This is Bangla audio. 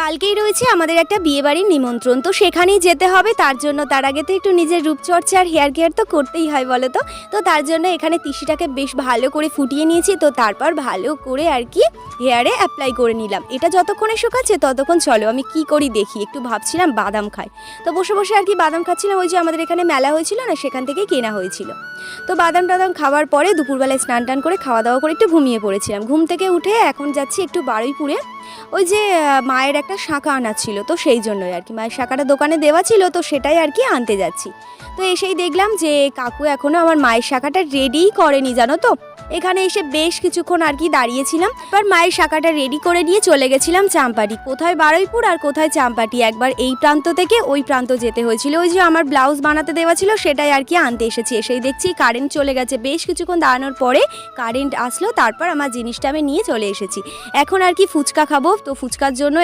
কালকেই রয়েছে আমাদের একটা বিয়েবাড়ির নিমন্ত্রণ, তো সেখানেই যেতে হবে। তার জন্য তার আগে তো একটু নিজের রূপচর্চা আর হেয়ার কেয়ার তো করতেই হয় বলো তো। তো তার জন্য এখানে তিসিটাকে বেশ ভালো করে ফুটিয়ে নিয়েছি, তো তারপর ভালো করে আর কি হেয়ারে অ্যাপ্লাই করে নিলাম। এটা যতক্ষণে শুকাচ্ছে ততক্ষণ চলো আমি কি করি দেখি। একটু ভাবছিলাম বাদাম খাই, তো বসে বসে আর কি বাদাম খাচ্ছিলাম। ওই যে আমাদের এখানে মেলা হয়েছিল না, সেখান থেকেই কেনা হয়েছিল। তো বাদাম টাদাম খাওয়ার পরে দুপুরবেলায় স্নান টান করে খাওয়া দাওয়া করে একটু ঘুমিয়ে পড়েছিলাম। ঘুম থেকে উঠে এখন যাচ্ছি একটু বারুইপুরে। ওই যে মায়ের একটা শাঁখা আনা ছিল, তো সেই জন্যই আর কি মায়ের শাঁখাটা দোকানে দেওয়া ছিল, তো সেটাই আর কি আনতে যাচ্ছি। তো এসেই দেখলাম যে কাকু এখনও আমার মায়ের শাঁখাটা রেডিই করেনি জানো তো। এখানে এসে বেশ কিছুক্ষণ আর কি দাঁড়িয়েছিলাম, এবার মায়ের শাঁখাটা রেডি করে নিয়ে চলে গেছিলাম চাম্পাটি। কোথায় বারুইপুর আর কোথায় চাম্পাটি, একবার এই প্রান্ত থেকে ওই প্রান্ত যেতে হয়েছিল। ওই যে আমার ব্লাউজ বানাতে দেওয়া ছিল সেটাই আর কি আনতে এসেছি। এসেই দেখছি কারেন্ট চলে গেছে। বেশ কিছুক্ষণ দাঁড়ানোর পরে কারেন্ট আসলো, তারপর আমার জিনিসটা আমি নিয়ে চলে এসেছি। এখন আর কি ফুচকা খাবো, তো ফুচকার জন্য